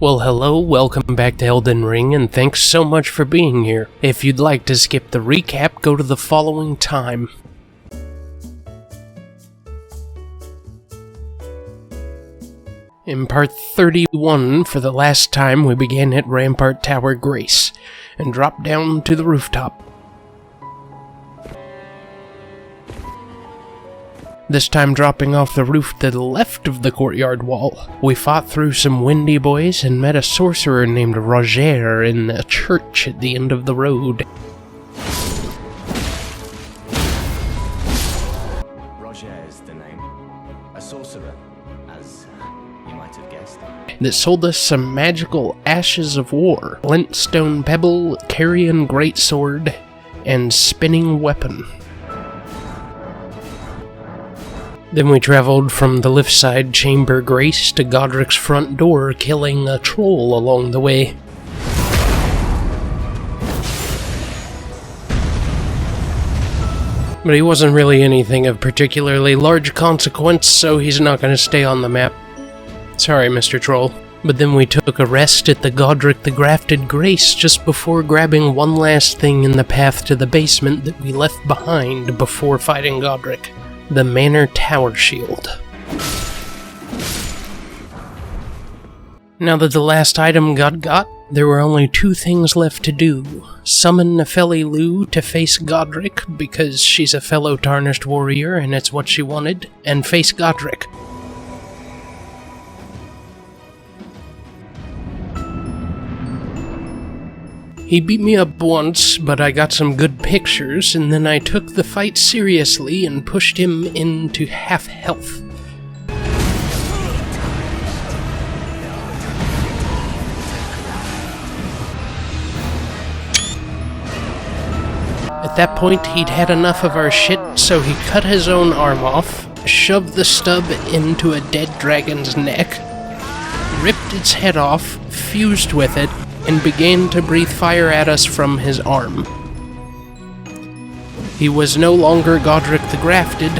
Well, hello, welcome back to Elden Ring, and thanks so much for being here. If you'd like to skip the recap, go to the following time. In part 31, for the last time, we began at Rampart Tower Grace, and dropped down to the rooftop. This time dropping off the roof to the left of the courtyard wall. We fought through some windy boys and met a sorcerer named Roger in a church at the end of the road. Roger is the name. A sorcerer, as you might have guessed. That sold us some magical ashes of war, glintstone pebble, carrion greatsword, and spinning weapon. Then we traveled from the left side chamber Grace to Godrick's front door, killing a troll along the way. But he wasn't really anything of particularly large consequence, so he's not going to stay on the map. Sorry, Mr. Troll. But then we took a rest at the Godrick the Grafted Grace just before grabbing one last thing in the path to the basement that we left behind before fighting Godrick. The Manor Tower Shield. Now that the last item got, there were only two things left to do. Summon Nepheli Lu to face Godrick, because she's a fellow tarnished warrior and it's what she wanted, and face Godrick. He beat me up once, but I got some good pictures, and then I took the fight seriously and pushed him into half health. At that point, he'd had enough of our shit, so he cut his own arm off, shoved the stub into a dead dragon's neck, ripped its head off, fused with it, and began to breathe fire at us from his arm. He was no longer Godrick the Grafted.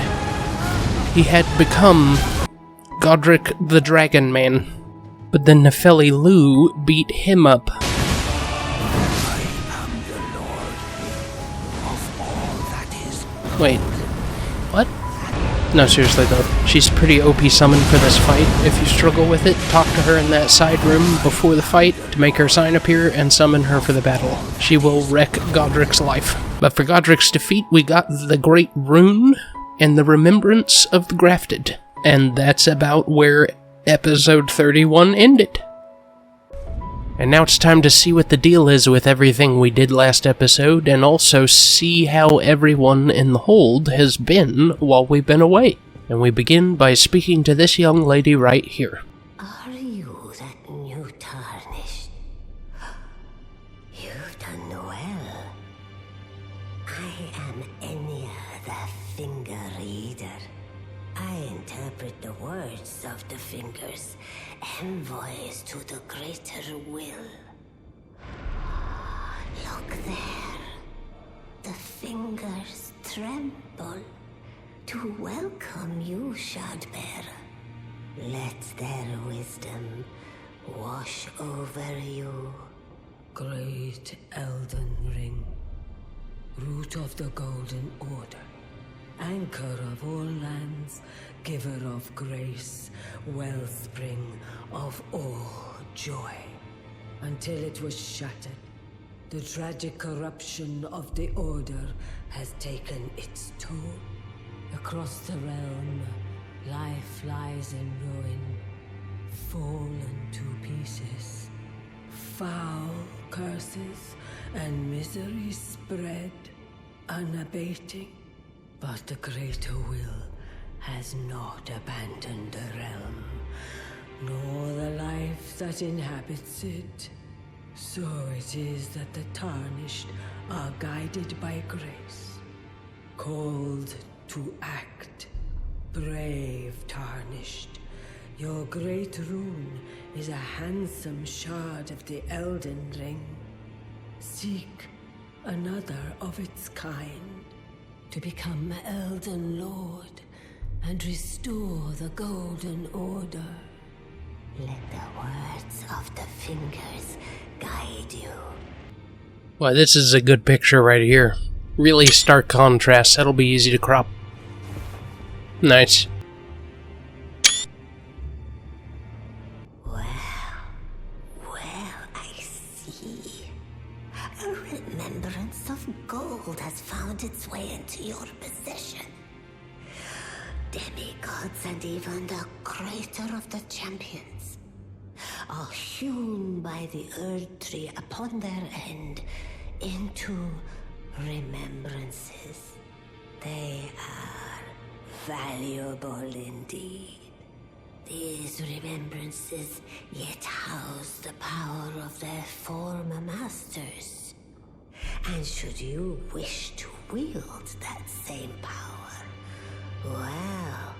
He had become Godrick the Dragon Man. But then Nepheli Lu beat him up. I am the Lord of all that is. Wait, what? No, seriously though, she's pretty OP summoned for this fight. If you struggle with it, talk to her in that side room before the fight to make her sign appear and summon her for the battle. She will wreck Godrick's life. But for Godrick's defeat, we got the Great Rune and the Remembrance of the Grafted. And that's about where episode 31 ended. And now it's time to see what the deal is with everything we did last episode, and also see how everyone in the hold has been while we've been away. And we begin by speaking to this young lady right here. Are you that new tarnished? You've done well. I am Enya the Finger Reader. I interpret the words of the fingers, envoys to the greater will. Look there. The fingers tremble to welcome you, Shardbearer. Let their wisdom wash over you. Great Elden Ring, root of the Golden Order, anchor of all lands, giver of grace, wellspring of all joy. Until it was shattered, the tragic corruption of the Order has taken its toll. Across the realm, life lies in ruin, fallen to pieces. Foul curses and misery spread, unabating. But the greater will has not abandoned the realm, nor the life that inhabits it. So it is that the tarnished are guided by grace, called to act. Brave tarnished, your great rune is a handsome shard of the Elden Ring. Seek another of its kind, to become Elden Lord and restore the Golden Order. Let the words of the fingers guide you. Well, this is a good picture right here. Really stark contrast. That'll be easy to crop. Nice. Well, I see. A remembrance of gold has found its way into your possession. Demigods and even the creator of the champions are hewn by the Earth Tree upon their end into remembrances. They are valuable indeed. These remembrances yet house the power of their former masters. And should you wish to wield that same power, well,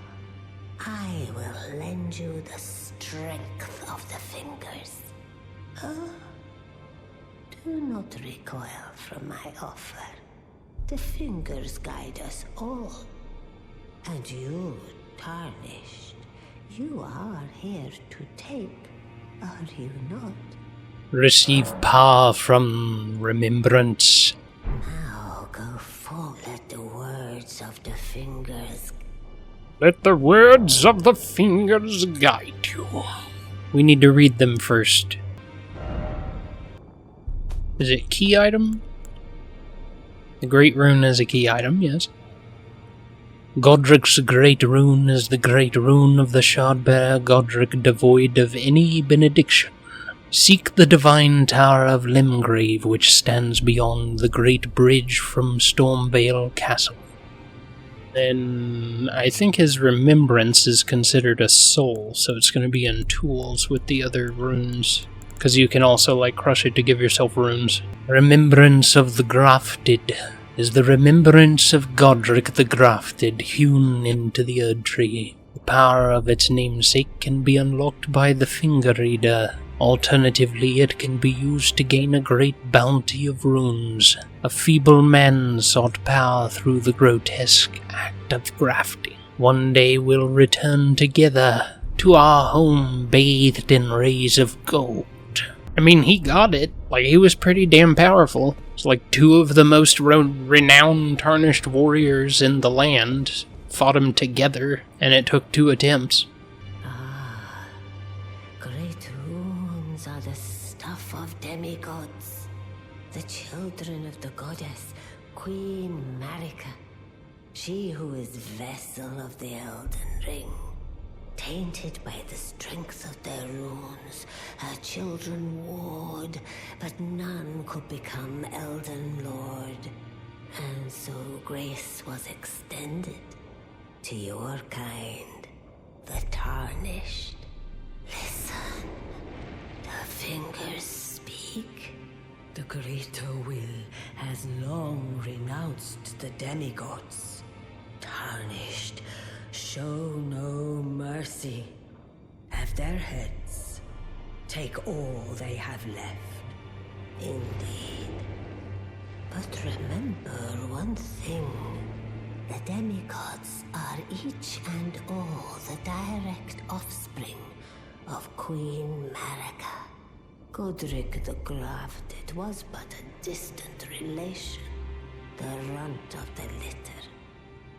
I will lend you the strength of the fingers. Oh, do not recoil from my offer. The fingers guide us all. And you, Tarnished, you are here to take, are you not? Receive power from remembrance. Now go forth. Let the words of the fingers. Let the words of the fingers guide you. We need to read them first. Is it key item? The Great Rune is a key item, yes. Godrick's Great Rune is the Great Rune of the Shardbearer Godrick, devoid of any benediction. Seek the divine tower of Limgrave, which stands beyond the great bridge from Stormvale Castle. And I think his remembrance is considered a soul, so it's going to be in tools with the other runes. Because you can also, like, crush it to give yourself runes. Remembrance of the Grafted is the remembrance of Godrick the Grafted, hewn into the Erd Tree. The power of its namesake can be unlocked by the Finger Reader. Alternatively, it can be used to gain a great bounty of runes. A feeble man sought power through the grotesque act of grafting. One day we'll return together to our home bathed in rays of gold. I mean, he got it. Like, he was pretty damn powerful. It's like two of the most renowned tarnished warriors in the land fought him together, and it took 2 attempts. Great runes are the stuff of demigods, the children of the goddess, Queen Marika, she who is vessel of the Elden Ring. Tainted by the strength of their runes, her children warred, but none could become Elden Lord. And so grace was extended to your kind, the Tarnished. Listen, the fingers speak. The greater will has long renounced the demigods. Tarnished, show no mercy. Have their heads. Take all they have left. Indeed. But remember one thing. The demigods are each and all the direct offspring of Queen Marika. Godrick the Grafted was but a distant relation, the runt of the litter.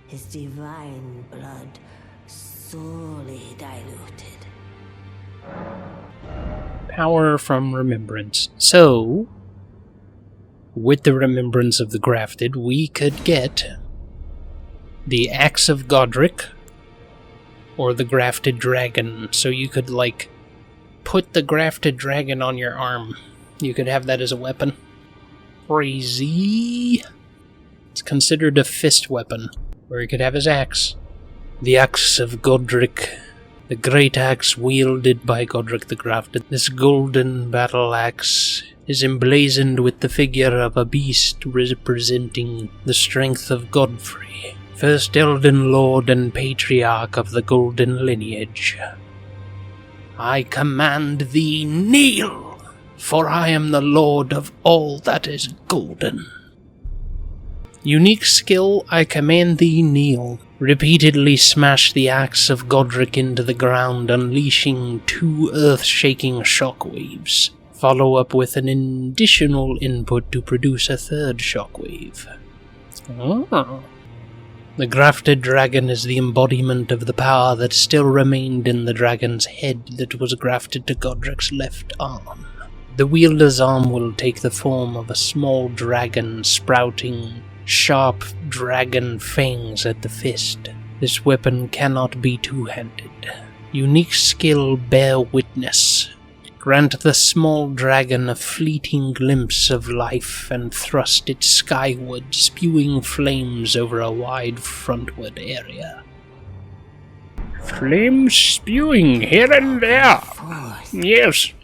His divine blood sorely diluted. Power from remembrance. So, with the remembrance of the Grafted, we could get the Axe of Godrick or the Grafted Dragon. So you could, like, put the Grafted Dragon on your arm. You could have that as a weapon. Crazy. It's considered a fist weapon, where he could have his axe. The Axe of Godrick. The great axe wielded by Godrick the Grafted. This golden battle axe is emblazoned with the figure of a beast representing the strength of Godfrey, first Elden Lord and Patriarch of the Golden Lineage. I command thee, kneel, for I am the Lord of all that is golden. Unique skill, I command thee, kneel. Repeatedly smash the axe of Godrick into the ground, unleashing 2 earth-shaking shockwaves. follow up with an additional input to produce a third shockwave. Oh. The Grafted dragon is the embodiment of the power that still remained in the dragon's head that was grafted to Godrick's left arm. The wielder's arm will take the form of a small dragon sprouting sharp dragon fangs at the fist. This weapon cannot be two-handed. Unique skill bear witness. Grant the small dragon a fleeting glimpse of life and thrust it skyward, spewing flames over a wide frontward area. Flames spewing here and there. Yes.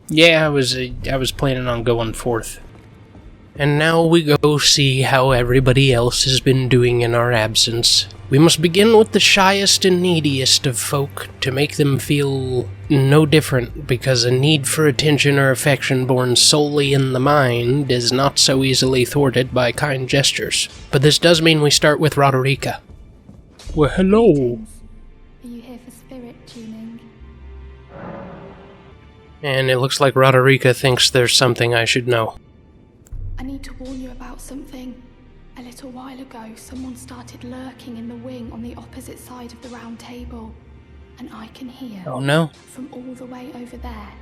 Yeah, I was planning on going forth. And now we go see how everybody else has been doing in our absence. We must begin with the shyest and neediest of folk to make them feel no different, because a need for attention or affection born solely in the mind is not so easily thwarted by kind gestures. But this does mean we start with Roderica. Well, hello. Are you here for spirit tuning? And it looks like Roderica thinks there's something I should know. I need to warn you about something. A little while ago, someone started lurking in the wing on the opposite side of the round table. And I can hear, Oh no. from all the way over there,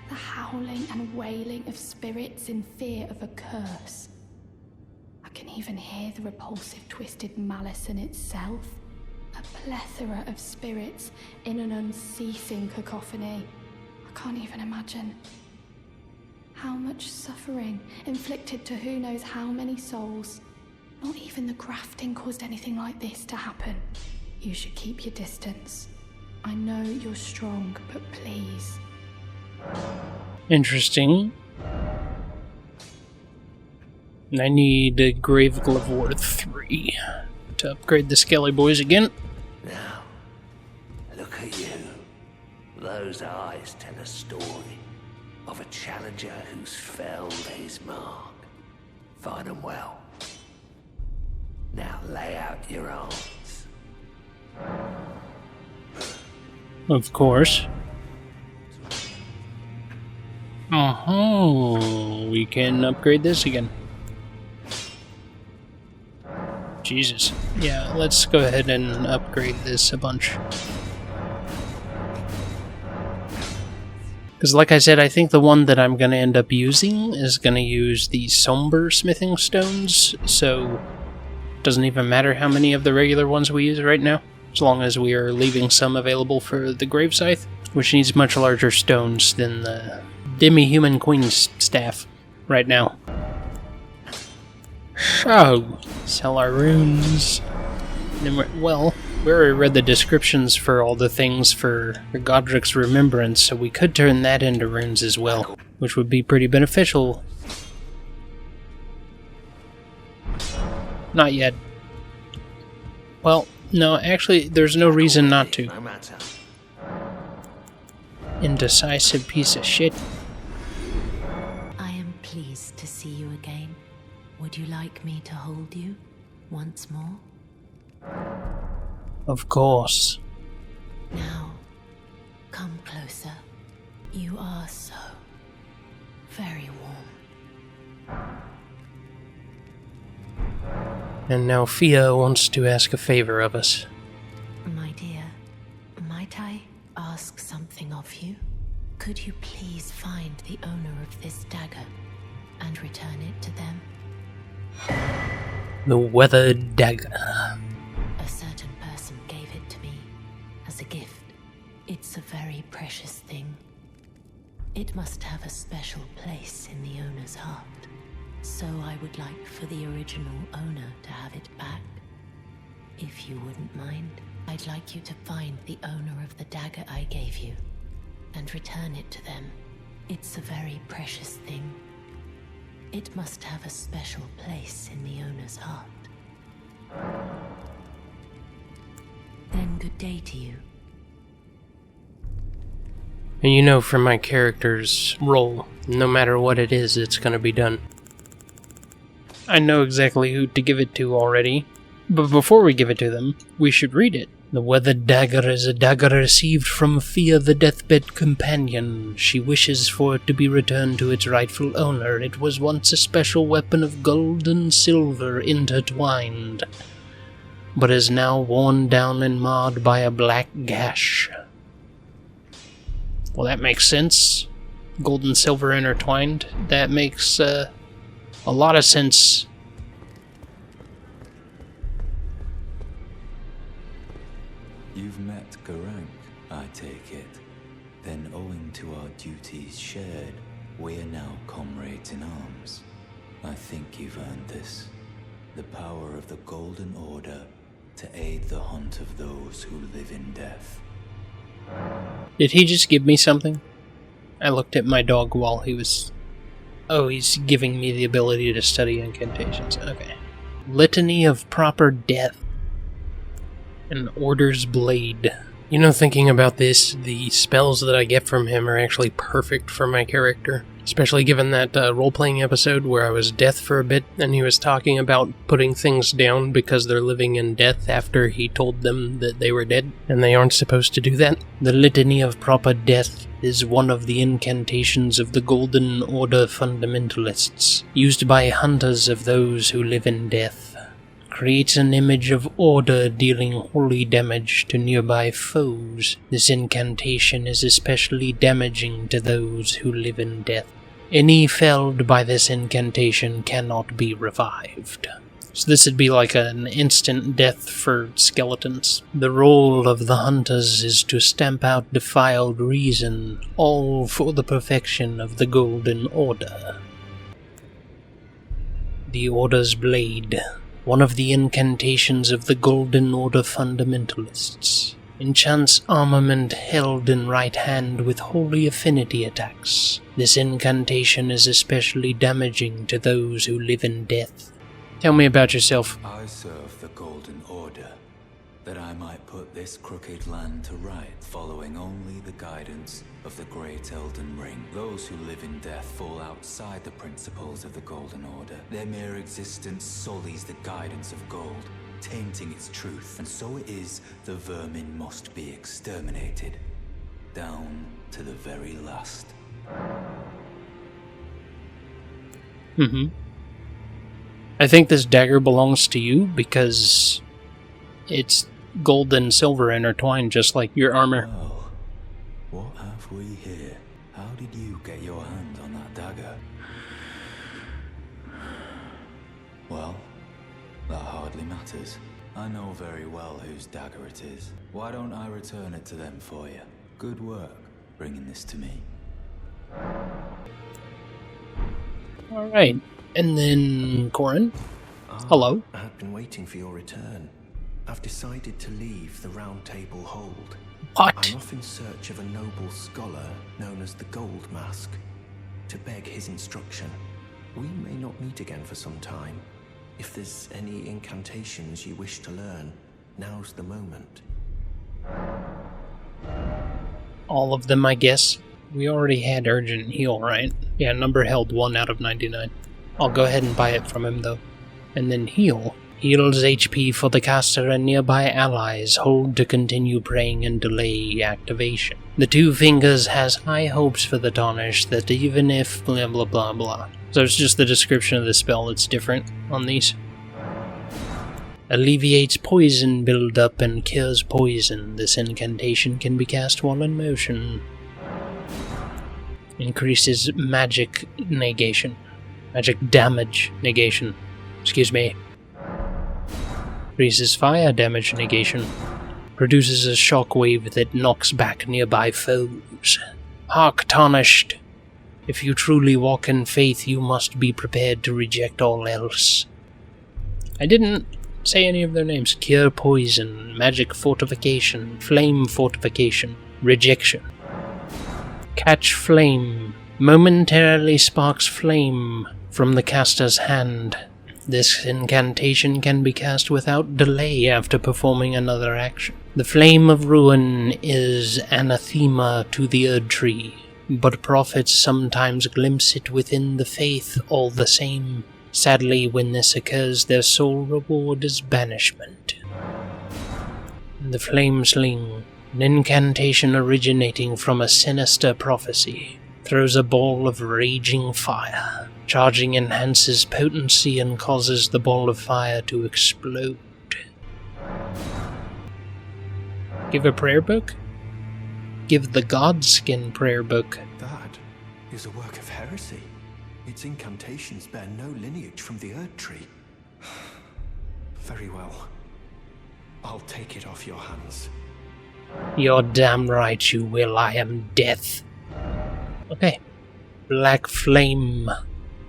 the howling and wailing of spirits in fear of a curse. I can even hear the repulsive twisted malice in itself. A plethora of spirits in an unceasing cacophony. I can't even imagine. How much suffering inflicted to who knows how many souls. Not even the grafting caused anything like this to happen. You should keep your distance. I know you're strong, but please. Interesting. I need a Grave Glove Ward 3 to upgrade the Skelly Boys again. Now, look at you. Those eyes tell a story of a challenger who's felled his mark. Find them well. Now lay out your arms. Of course. We can upgrade this again. Jesus. Yeah, let's go ahead and upgrade this a bunch. Because like I said, I think the one that I'm going to end up using is going to use the Somber Smithing Stones, so it doesn't even matter how many of the regular ones we use right now, as long as we are leaving some available for the Grave Scythe, which needs much larger stones than the Demi-Human Queen's staff right now. So, sell our runes. And we already read the descriptions for all the things for Godrick's remembrance, so we could turn that into runes as well, which would be pretty beneficial. Not yet. Well, no, actually, there's no reason not to. No matter. Indecisive piece of shit. I am pleased to see you again. Would you like me to hold you once more? Of course. Now, come closer. You are so very warm. And now Fia wants to ask a favor of us. My dear, might I ask something of you? Could you please find the owner of this dagger and return it to them? The Weathered Dagger. A certain person gave it to me as a gift. It's a very precious thing. It must have a special place in the owner's heart. So I would like for the original owner to have it back. If you wouldn't mind, I'd like you to find the owner of the dagger I gave you and return it to them. It's a very precious thing. It must have a special place in the owner's heart. Then good day to you. And you know, for my character's role, no matter what it is, it's gonna be done. I know exactly who to give it to already, but before we give it to them, we should read it. The weathered dagger is a dagger received from Fear the Deathbed Companion. She wishes for it to be returned to its rightful owner. It was once a special weapon of gold and silver intertwined, but is now worn down and marred by a black gash. Well, that makes sense. Gold and silver intertwined. That makes a lot of sense. You've met Godrick, I take it. Then, owing to our duties shared, we are now comrades in arms. I think you've earned this. The power of the Golden Order to aid the hunt of those who live in death. Did he just give me something? I looked at my dog while he was... Oh, he's giving me the ability to study incantations. Okay. Litany of Proper Death. An Order's Blade. You know, thinking about this, the spells that I get from him are actually perfect for my character. Especially given that role-playing episode where I was death for a bit, and he was talking about putting things down because they're living in death after he told them that they were dead, and they aren't supposed to do that. The Litany of Proper Death is one of the incantations of the Golden Order fundamentalists, used by hunters of those who live in death. Creates an image of order dealing holy damage to nearby foes. This incantation is especially damaging to those who live in death. Any felled by this incantation cannot be revived. So this would be like an instant death for skeletons. The role of the hunters is to stamp out defiled reason, all for the perfection of the Golden Order. The Order's Blade. One of the incantations of the Golden Order fundamentalists. Enchants armament held in right hand with holy affinity attacks. This incantation is especially damaging to those who live in death. Tell me about yourself. I serve the Golden Order, that I might put this crooked land to right, following only the guidance of the great Elden Ring. Those who live in death fall outside the principles of the Golden Order. Their mere existence sullies the guidance of gold, tainting its truth. And so it is the vermin must be exterminated, down to the very last. I think this dagger belongs to you because it's gold and silver intertwined just like your armor. Well, what have we here? How did you get your hand on that dagger? Well, that hardly matters. I know very well whose dagger it is. Why don't I return it to them for you? Good work, bringing this to me. Alright, and then Corin. Hello. I have been waiting for your return. I've decided to leave the Round Table Hold. What? I'm off in search of a noble scholar known as the Gold Mask, to beg his instruction. We may not meet again for some time. If there's any incantations you wish to learn, now's the moment. All of them, I guess. We already had Urgent Heal, right? Yeah, number held 1 out of 99. I'll go ahead and buy it from him, though. And then Heal. Heals HP for the caster and nearby allies. Hold to continue praying and delay activation. The Two Fingers has high hopes for the Tarnished that even if blah blah blah blah. So it's just the description of the spell that's different on these. Alleviates poison buildup and cures poison. This incantation can be cast while in motion. Increases magic negation. Magic damage negation. Excuse me. Increases fire damage negation. Produces a shockwave that knocks back nearby foes. Hark, Tarnished! If you truly walk in faith, you must be prepared to reject all else. I didn't say any of their names. Cure poison, magic fortification, flame fortification, rejection. Catch flame. Momentarily sparks flame from the caster's hand. This incantation can be cast without delay after performing another action. The flame of ruin is anathema to the Erd Tree, but prophets sometimes glimpse it within the faith all the same. Sadly, when this occurs, their sole reward is banishment. The Flame Sling, an incantation originating from a sinister prophecy, throws a ball of raging fire. Charging enhances potency and causes the ball of fire to explode. Give a prayer book? Give the Godskin prayer book. That is a work of heresy. Its incantations bear no lineage from the Erd Tree. Very well. I'll take it off your hands. You're damn right you will. I am death. Okay. Black Flame.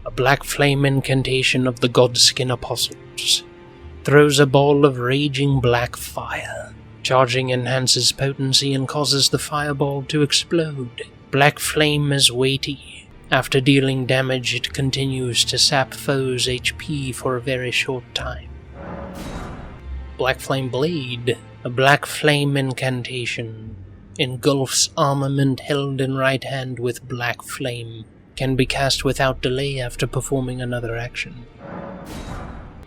A black flame incantation of the Godskin Apostles. Throws a ball of raging black fire. Charging enhances potency and causes the fireball to explode. Black Flame is weighty. After dealing damage, it continues to sap foes' HP for a very short time. Black Flame Blade. A black flame incantation. Engulfs armament held in right hand with black flame. Can be cast without delay after performing another action.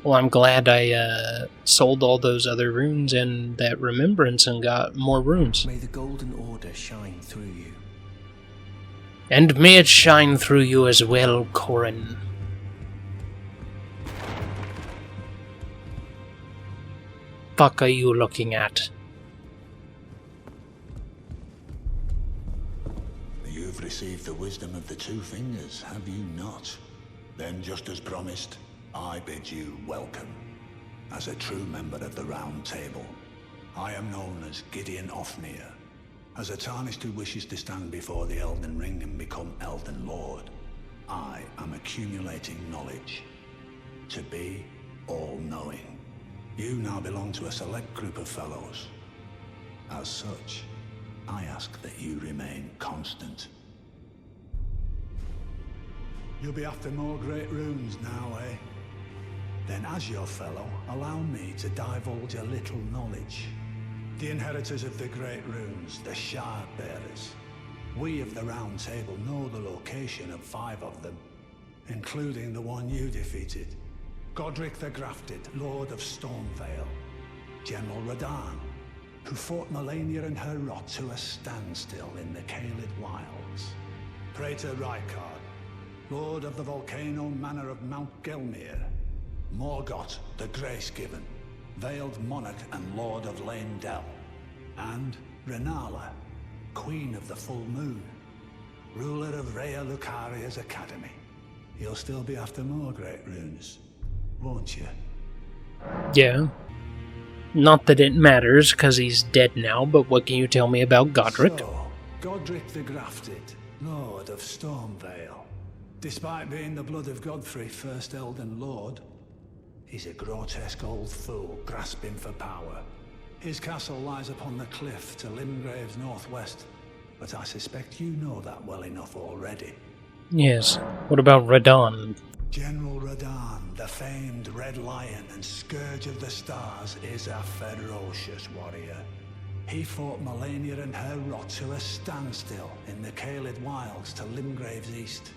Well, I'm glad I sold all those other runes and that remembrance and got more runes. May the Golden Order shine through you. And may it shine through you as well, Corin. Fuck are you looking at? You've received the wisdom of the Two Fingers, have you not? Then, just as promised, I bid you welcome. As a true member of the Round Table, I am known as Gideon Ofnir. As a tarnished who wishes to stand before the Elden Ring and become Elden Lord, I am accumulating knowledge. To be all-knowing. You now belong to a select group of fellows. As such, I ask that you remain constant. You'll be after more great runes now, eh? Then as your fellow, allow me to divulge a little knowledge. The inheritors of the great runes, the Shard Bearers. We of the Round Table know the location of 5 of them, including the one you defeated. Godrick the Grafted, Lord of Stormvale. General Radahn, who fought Melania and her rot to a standstill in the Caelid Wilds. Praetor Rykard, Lord of the Volcano Manor of Mount Gelmir. Morgott the Grace-Given, Veiled Monarch and Lord of Leyndell. And Renala, Queen of the Full Moon, ruler of Rhea Lucaria's Academy. You'll still be after more great runes, won't you? Yeah. Not that it matters, because he's dead now, but what can you tell me about Godrick? So, Godrick the Grafted, Lord of Stormvale. Despite being the blood of Godfrey, first Elden Lord, he's a grotesque old fool grasping for power. His castle lies upon the cliff to Limgrave's northwest, but I suspect you know that well enough already. Yes. What about Radahn? General Radahn, the famed Red Lion and Scourge of the Stars, is a ferocious warrior. He fought Melania and her rot to a standstill in the Caelid Wilds to Limgrave's east.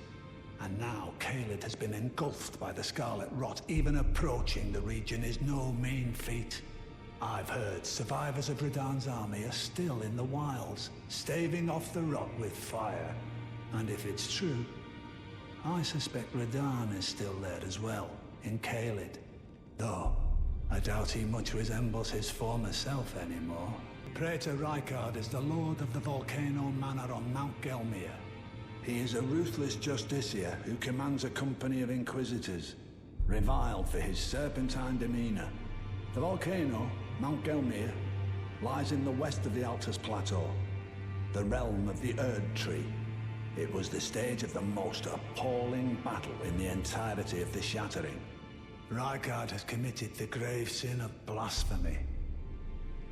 And now Caelid has been engulfed by the Scarlet Rot. Even approaching the region is no mean feat. I've heard survivors of Radahn's army are still in the wilds, staving off the rot with fire. And if it's true, I suspect Radahn is still there as well, in Caelid. Though, I doubt he much resembles his former self anymore. Praetor Rykard is the Lord of the Volcano Manor on Mount Gelmir. He is a ruthless justiciar who commands a company of inquisitors, reviled for his serpentine demeanor. The volcano, Mount Gelmir, lies in the west of the Altus Plateau, the realm of the Erd Tree. It was the stage of the most appalling battle in the entirety of the Shattering. Rykard has committed the grave sin of blasphemy,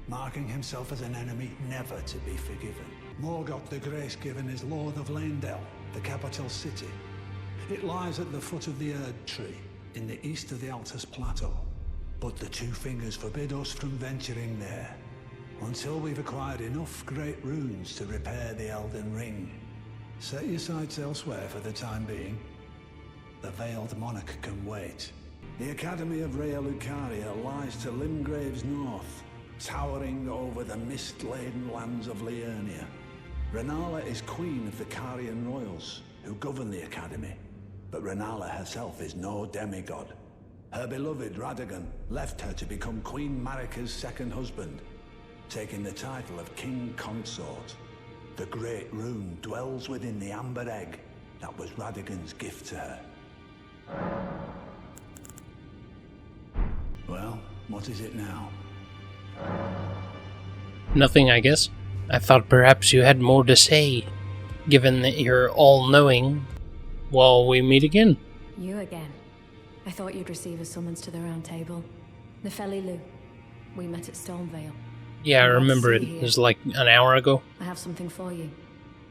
marking himself as an enemy never to be forgiven. Morgott the Grace-Given is Lord of Leyndell, the capital city. It lies at the foot of the Erd Tree, in the east of the Altus Plateau. But the Two Fingers forbid us from venturing there, until we've acquired enough great runes to repair the Elden Ring. Set your sights elsewhere for the time being. The Veiled Monarch can wait. The Academy of Rhea Lucaria lies to Limgrave's north, towering over the mist-laden lands of Liurnia. Renala is queen of the Carian royals, who govern the academy. But Renala herself is no demigod. Her beloved Radagon left her to become Queen Marika's second husband, taking the title of King Consort. The great Rune dwells within the amber egg that was Radagon's gift to her. Well, what is it now? Nothing, I guess. I thought perhaps you had more to say, given that you're all-knowing. Well, we meet again. You again. I thought you'd receive a summons to the round table. Nefeli. We met at Stormvale. Yeah, I remember it. It was like an hour ago. I have something for you.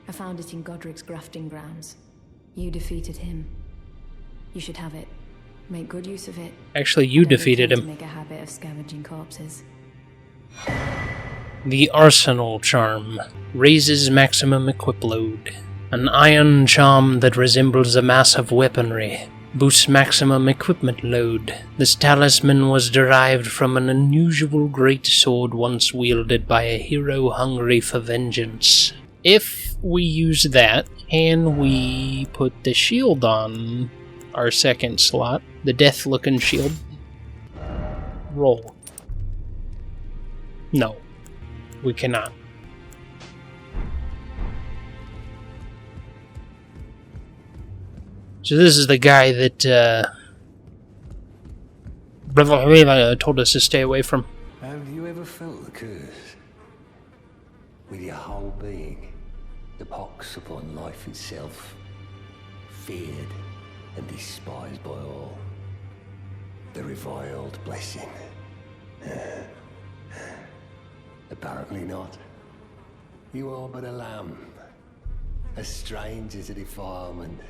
I found it in Godrick's grafting grounds. You defeated him. You should have it. Make good use of it. Actually, you defeated him. To make a habit of scavenging corpses. The Arsenal Charm raises maximum equip load. An iron charm that resembles a mass of weaponry. Boosts maximum equipment load. This talisman was derived from an unusual great sword once wielded by a hero hungry for vengeance. If we use that, can we put the shield on our second slot? The death-looking shield? Roll. No. We cannot. So this is the guy that told us to stay away from. Have you ever felt the curse? With your whole being, the pox upon life itself, feared and despised by all. The reviled blessing. Apparently not. You are but a lamb, a stranger to defilement,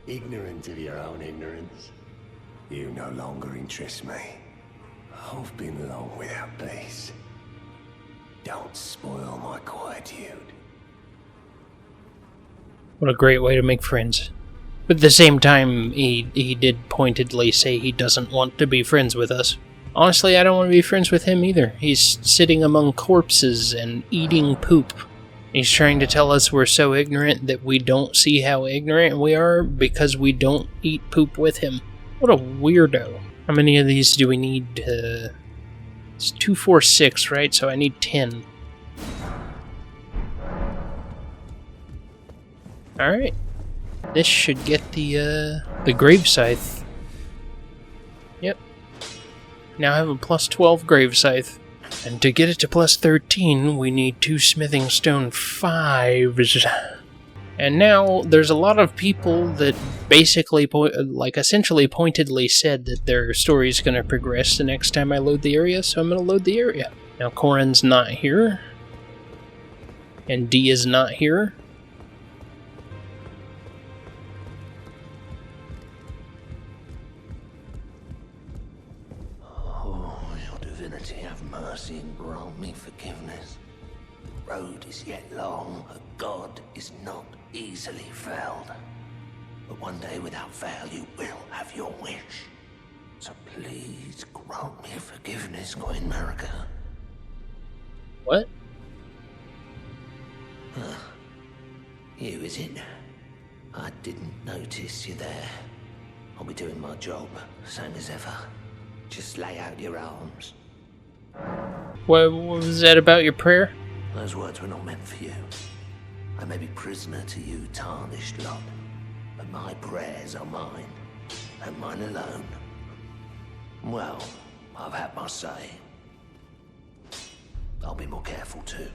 ignorant of your own ignorance. You no longer interest me. I've been long without peace. Don't spoil my quietude. What a great way to make friends. But at the same time, he did pointedly say he doesn't want to be friends with us. Honestly, I don't want to be friends with him either. He's sitting among corpses and eating poop. He's trying to tell us we're so ignorant that we don't see how ignorant we are because we don't eat poop with him. What a weirdo. How many of these do we need? It's 2, 4, 6, right? So I need 10. Alright. This should get the Greaves Scythe. Yep. Now I have a plus 12 Greaves Scythe. And to get it to plus 13, we need 2 Smithing Stone 5s. And now, there's a lot of people that basically, essentially pointedly said that their story's going to progress the next time I load the area, so I'm going to load the area. Now, Corin's not here. And D is not here. Mercy and grant me forgiveness. The road is yet long, a god is not easily felled. But one day without fail you will have your wish. So please grant me forgiveness, Queen Marika. What? You, is it? I didn't notice you there. I'll be doing my job, same as ever. Just lay out your arms. What was that about your prayer? Those words were not meant for you. I may be prisoner to you, tarnished lot, but my prayers are mine, and mine alone. Well, I've had my say. I'll be more careful too.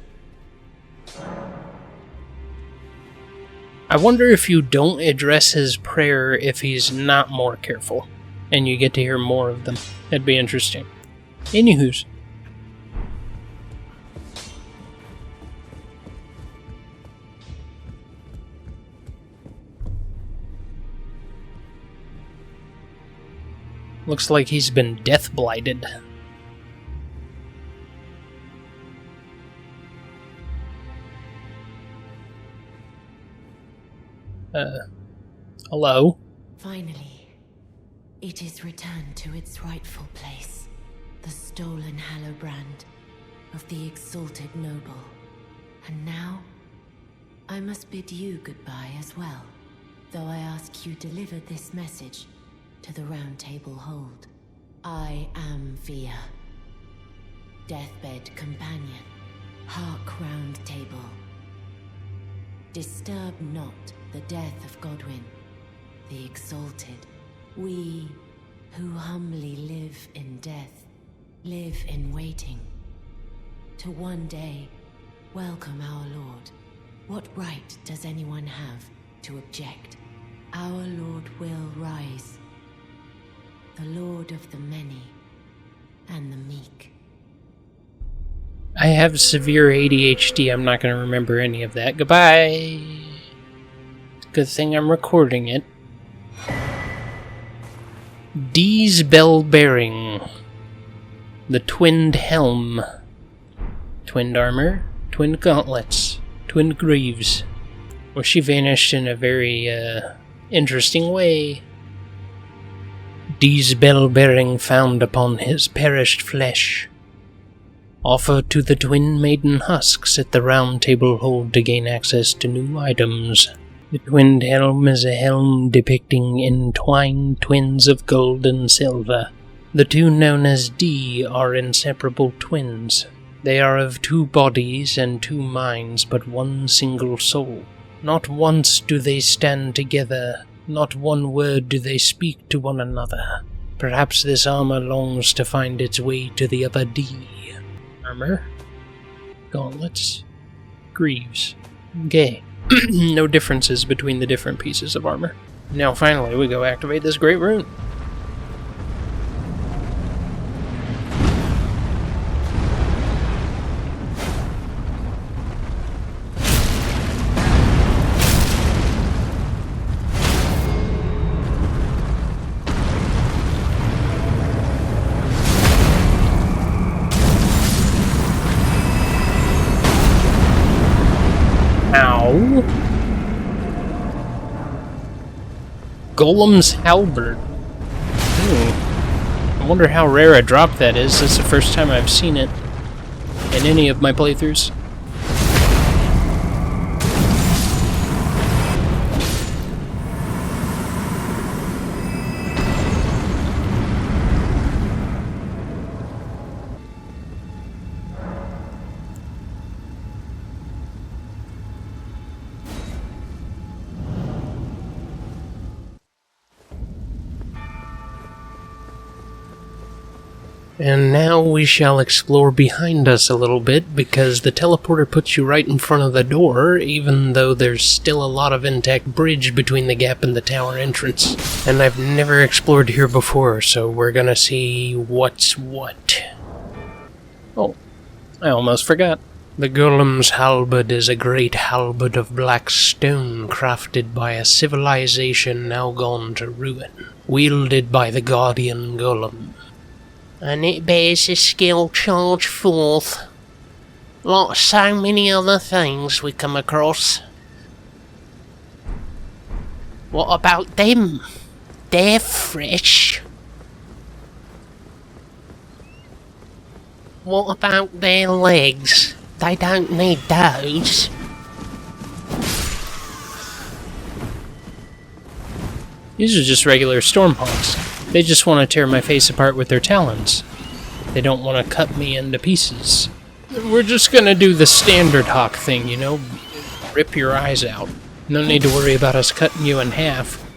I wonder if you don't address his prayer if he's not more careful, and you get to hear more of them. That'd be interesting. Anywho's. Looks like he's been death-blighted. Hello? Finally, it is returned to its rightful place. The stolen Halberd. of the exalted noble. And now, I must bid you goodbye as well, though I ask you deliver this message to the Round Table Hold. I am Via, deathbed companion, hark Round Table. Disturb not the death of Godwyn, the exalted. We, who humbly live in death, live in waiting, to one day welcome our Lord. What right does anyone have to object? Our Lord will rise, the Lord of the many and the meek. I have severe ADHD. I'm not going to remember any of that. Goodbye. Good thing I'm recording it. Dee's Bell Bearing. The Twinned Helm. Twinned Armor. Twinned Gauntlets. Twinned Greaves. Well, she vanished in a very, interesting way. Dee's Bell Bearing found upon his perished flesh. Offer to the twin maiden husks at the Round Table Hold to gain access to new items. The twinned helm is a helm depicting entwined twins of gold and silver. The two known as D are inseparable twins. They are of two bodies and two minds, but one single soul. Not once do they stand together, not one word do they speak to one another. Perhaps this armor longs to find its way to the other D. Armor, gauntlets, greaves. Okay. No differences between the different pieces of armor. Now finally we go activate this great rune. Golem's Halberd. I wonder how rare a drop that is. That's the first time I've seen it in any of my playthroughs. And now we shall explore behind us a little bit, because the teleporter puts you right in front of the door, even though there's still a lot of intact bridge between the gap and the tower entrance. And I've never explored here before, so we're gonna see what's what. Oh, I almost forgot. The Golem's Halberd is a great halberd of black stone crafted by a civilization now gone to ruin, wielded by the guardian Golem. And it bears a skill charge forth, like so many other things we come across. What about them? They're fresh. What about their legs? They don't need those. These are just regular Stormhawks. They just want to tear my face apart with their talons. They don't want to cut me into pieces. We're just gonna do the standard hawk thing, you know? Rip your eyes out. No need to worry about us cutting you in half.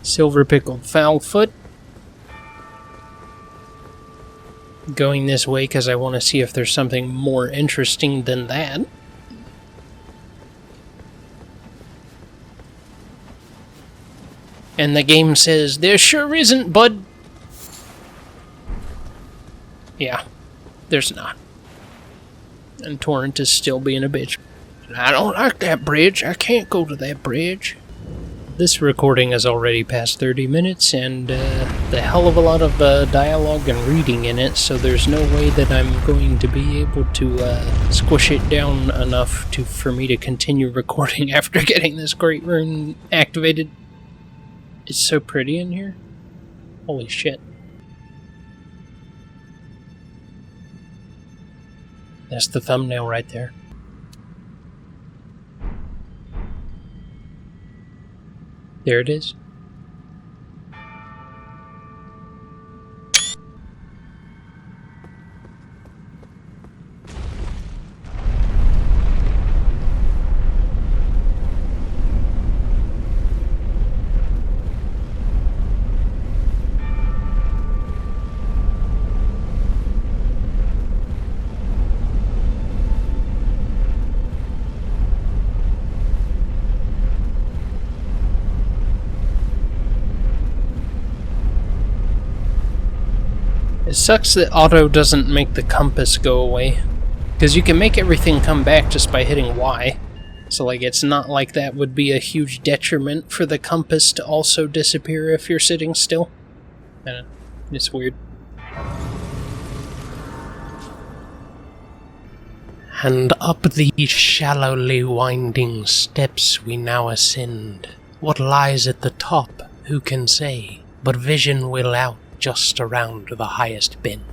Silver pickled Foulfoot. Going this way because I want to see if there's something more interesting than that. And the game says, there sure isn't, bud. Yeah, there's not. And Torrent is still being a bitch. I don't like that bridge. I can't go to that bridge. This recording is already past 30 minutes, and the hell of a lot of dialogue and reading in it, so there's no way that I'm going to be able to squish it down enough for me to continue recording after getting this great rune activated. It's so pretty in here. Holy shit. That's the thumbnail right there. There it is. It sucks that auto doesn't make the compass go away, because you can make everything come back just by hitting Y. So like, it's not like that would be a huge detriment for the compass to also disappear if you're sitting still. I don't know, it's weird. And up these shallowly winding steps we now ascend. What lies at the top, who can say? But vision will out just around the highest bend.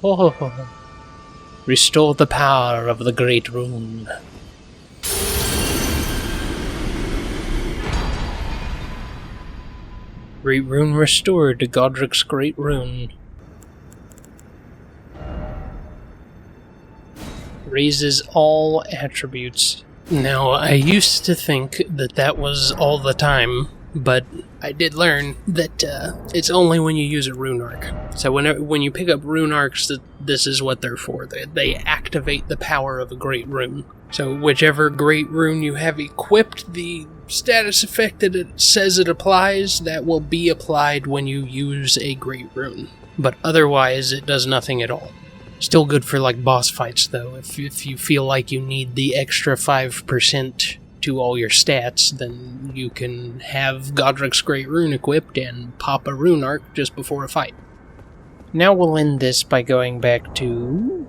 Oh, restore the power of the great rune. Great rune restored to Godrick's great rune. Raises all attributes. Now, I used to think that that was all the time, but I did learn that it's only when you use a rune arc. So when you pick up rune arcs, this is what they're for. They activate the power of a great rune. So whichever great rune you have equipped, the status effect that it says it applies, that will be applied when you use a great rune. But otherwise, it does nothing at all. Still good for like boss fights though. If you feel like you need the extra 5% to all your stats, then you can have Godrick's Great Rune equipped and pop a rune arc just before a fight. Now we'll end this by going back to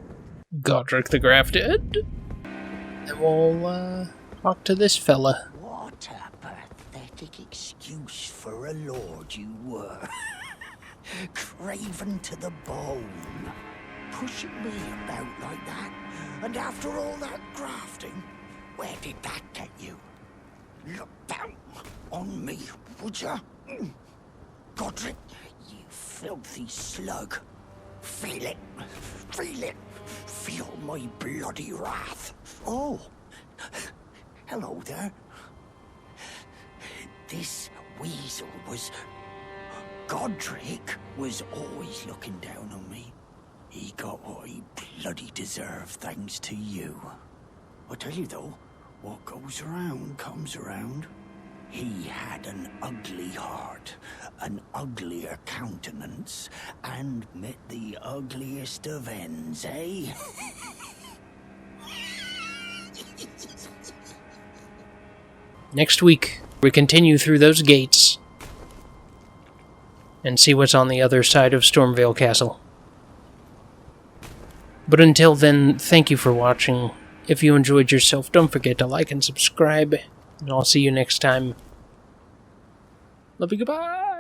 Godrick the Grafted, and we'll talk to this fella. What a pathetic excuse for a lord you were. Craven to the bone. Pushing me about like that, and after all that grafting, where did that get you? Look down on me, would ya? Godrick, you filthy slug. Feel it, feel my bloody wrath. Oh, hello there. This weasel was... Godrick was always looking down on me. He got what he bloody deserved thanks to you. I tell you though, what goes around comes around. He had an ugly heart, an uglier countenance, and met the ugliest of ends, eh? Next week, we continue through those gates and see what's on the other side of Stormvale Castle. But until then, thank you for watching. If you enjoyed yourself, don't forget to like and subscribe, and I'll see you next time. Love you, goodbye!